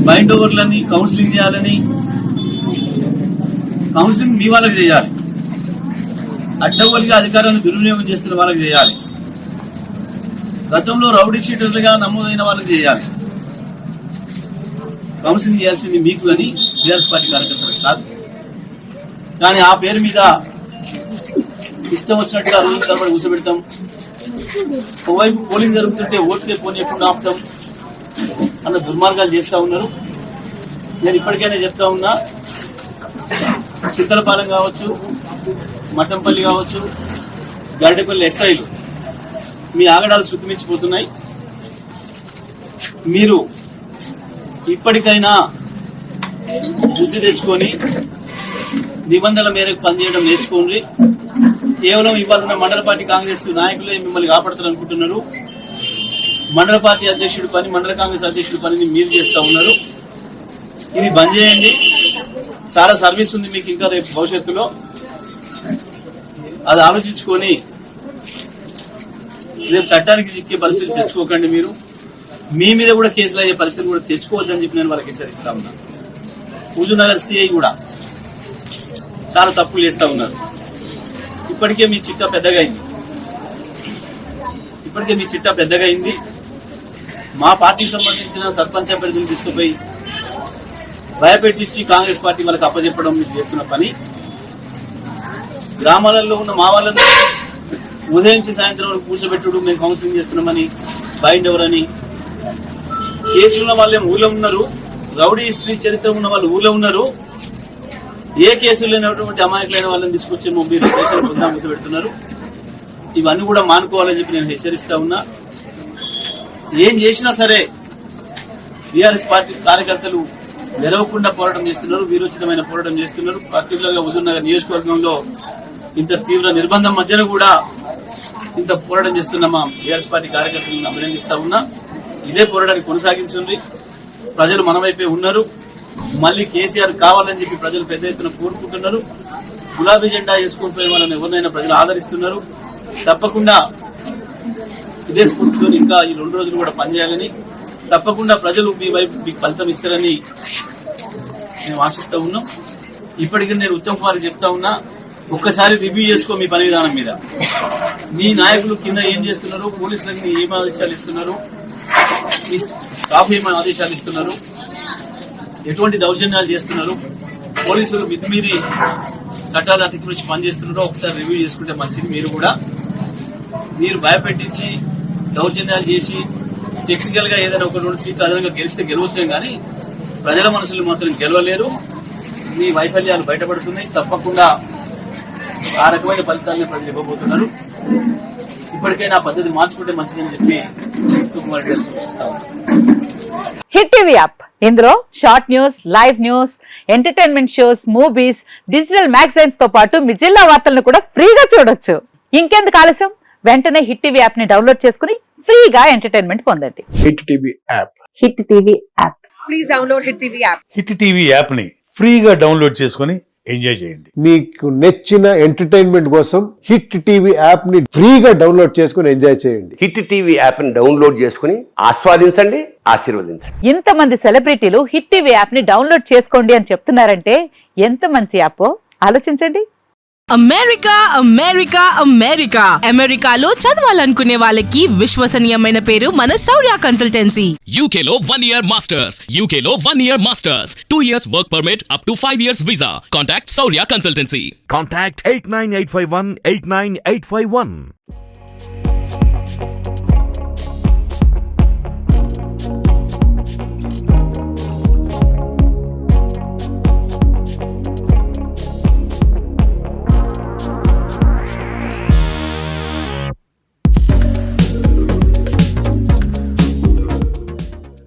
Bind ఓవర్లని counselling చేయాలని, counselling మీ వాళ్ళకి చేయాలి. అడ్డగోలుగా అధికారాన్ని దుర్వినియోగం చేస్తున్న వాళ్ళకి చేయాలి. గతంలో రౌడీ షీటర్లుగా నమోదైన వాళ్ళకి చేయాలి. కౌన్సిలింగ్ చేయాల్సింది మీకు కానీ టీఆర్ఎస్ పార్టీ కార్యకర్తలకు కాదు. కానీ ఆ పేరు మీద ఇష్టం వచ్చినట్టుగా రోజుల తరబడి కూర్చోబెడతాం. ఓవైపు పోలింగ్ జరుగుతుంటే ఓటుకే పోనీయకుండా ఆపుతాం అన్న దుర్మార్గాలు చేస్తా ఉన్నారు. నేను ఇప్పటికైనా చెప్తా ఉన్నా, చింతలపాలెం కావచ్చు, మఠంపల్లి కావచ్చు, గరిడేపల్లి ఎస్ఐలు మీ ఆగడాలు సుఖమించిపోతున్నాయి. మీరు ఇప్పటికైనా బుద్ధి తెచ్చుకొని నిబంధనల మేరకు పనిచేయడం నేర్చుకోండి. కేవలం ఇవాళ మండల పార్టీ కాంగ్రెస్ నాయకులే మిమ్మల్ని కాపాడుతారు అనుకుంటున్నారు. మండల పార్టీ అధ్యక్షుడి పని, మండల కాంగ్రెస్ అధ్యక్షుడి పనిని మీరు చేస్తా ఉన్నారు. ఇది బంద్ చేయండి. చాలా సర్వీస్ ఉంది మీకు ఇంకా రేపు భవిష్యత్తులో. అది ఆలోచించుకొని రేపు చట్టానికి చిక్కే పరిస్థితి తెచ్చుకోకండి. మీరు మీ మీద కూడా కేసులు అయ్యే పరిస్థితి కూడా తెచ్చుకోవద్దని చెప్పి నేను వాళ్ళకి హెచ్చరిస్తా ఉన్నాను. హుజూర్నగర్ సిఐ కూడా చాలా తప్పులు చేస్తా ఉన్నారు. ఇప్పటికే మీ చిట్టా పెద్దగా అయింది. మా పార్టీకి సంబంధించిన సర్పంచ్ అభ్యర్థులు తీసుకుపోయి భయపెట్టించి కాంగ్రెస్ పార్టీ వాళ్ళకి అప్పచెప్పడం మీరు చేస్తున్న పని. గ్రామాలలో ఉన్న మా వాళ్ళని ఉదయించి సాయంత్రం వరకు కూర్చోబెట్టుడు, మేము కౌన్సిలింగ్ చేస్తున్నామని, బైండ్ ఎవరని. కేసులున్న వాళ్ళే ఊళ్ళో ఉన్నారు, రౌడీ హిస్టరీ చరిత్ర ఉన్న వాళ్ళు ఊళ్ళో ఉన్నారు. ఏ కేసులు లేనటువంటి అమాయకులైన వాళ్ళని తీసుకొచ్చి మీరు స్టేషన్ బృందం కూర్చోబెడుతున్నారు. ఇవన్నీ కూడా మానుకోవాలని చెప్పి నేను హెచ్చరిస్తా ఉన్నా. ఏం చేసినా సరే టీఆర్ఎస్ పార్టీ కార్యకర్తలు నిలవకుండా పోరాటం చేస్తున్నారు, వీరోచితమైన పోరాటం చేస్తున్నారు. పర్టికులర్ గా హుజూర్నగర్ నియోజకవర్గంలో ఇంత తీవ్ర నిర్బంధం మధ్యన కూడా ఇంత పోరాటం చేస్తున్న మా టీఆర్ఎస్ పార్టీ కార్యకర్తలను అభినందిస్తా ఉన్నా. ఇదే పోరాటాన్ని కొనసాగించండి. ప్రజలు మన వైపే ఉన్నారు. మళ్లీ కేసీఆర్ కావాలని చెప్పి ప్రజలు పెద్ద ఎత్తున కోరుకుంటున్నారు. గులాబీ జెండా వేసుకుని పోయే వాళ్ళని ఎవరినైనా ప్రజలు ఆదరిస్తున్నారు. తప్పకుండా ఇదే స్ఫూర్తితో ఇంకా ఈ 2 రోజులు కూడా పనిచేయాలని, తప్పకుండా ప్రజలు మీ వైపు మీకు ఫలితం ఇస్తారని మేము ఆశిస్తా ఉన్నాం. ఇప్పటికీ నేను ఉత్తమ్ కుమార్ చెప్తా ఉన్నా, ఒక్కసారి రివ్యూ చేసుకో మీ పని విధానం మీద. మీ నాయకులు కింద ఏం చేస్తున్నారు, పోలీసులకి ఏం ఆదేశాలు ఇస్తున్నారు, మీ స్టాఫ్ ఏం ఆదేశాలు ఇస్తున్నారు, ఎటువంటి దౌర్జన్యాలు చేస్తున్నారు, పోలీసులు మితిమీరి చట్టాలు అతిక్రమించి పనిచేస్తున్నారో ఒకసారి రివ్యూ చేసుకుంటే మంచిది. మీరు భయపెట్టించి దౌర్జన్యాలు చేసి టెక్నికల్ గా ఏదైనా 1-2 సీట్లు అదనంగా గెలిస్తే గెలవచ్చాం కానీ ప్రజల మనసులు మాత్రం గెలవలేరు. మీ వైఫల్యాలు బయటపడుతున్నాయి. తప్పకుండా ఆ రకమైన ఫలితాలను ప్రజలు ఇవ్వబోతున్నారు. ఇప్పటికైనా పద్ధతి మార్చుకుంటే మంచిదని చెప్పి కుమార్ గారు సూచిస్తా ఉన్నారు. హిట్ టీవీ యాప్, ఇందులో short news, live news, entertainment shows, movies, digital magazines తో పాటు మీ జిల్లా వార్తలను కూడా ఫ్రీగా చూడొచ్చు. ఇంకెందుకు ఆలస్యం, వెంటనే హిట్ టీవీ యాప్ ని డౌన్లోడ్ చేసుకుని ఫ్రీగా ఎంటర్టైన్మెంట్ పొందండి. Hit TV app, hit TV app, please download hit TV app. Hit TV app ని ఫ్రీగా డౌన్లోడ్ చేసుకుని ఎంజాయ్ చేయండి. మీకు నచ్చిన ఎంటర్టైన్మెంట్ కోసం హిట్ టీవీ యాప్ ని ఫ్రీగా డౌన్లోడ్ చేసుకుని ఎంజాయ్ చేయండి. హిట్ టీవీ యాప్ ని డౌన్లోడ్ చేసుకుని ఆస్వాదించండి, ఆశీర్వదించండి. ఇంతమంది సెలబ్రిటీలు హిట్ టీవీ యాప్ ని డౌన్లోడ్ చేసుకోండి అని చెప్తున్నారంటే ఎంత మంచి యాప్ ఆలోచించండి. అమెరికా అమెరికా అమెరికా అమెరికాలో చదవాలనుకునే వాళ్ళకి విశ్వసనీయమైన పేరు మన శౌర్య కన్సల్టెన్సీ. UK లో 1 year masters, UK లో 1 year masters, 2 years work permit up to 5 years visa. Contact Saurya Consultancy. Contact 89851 89851.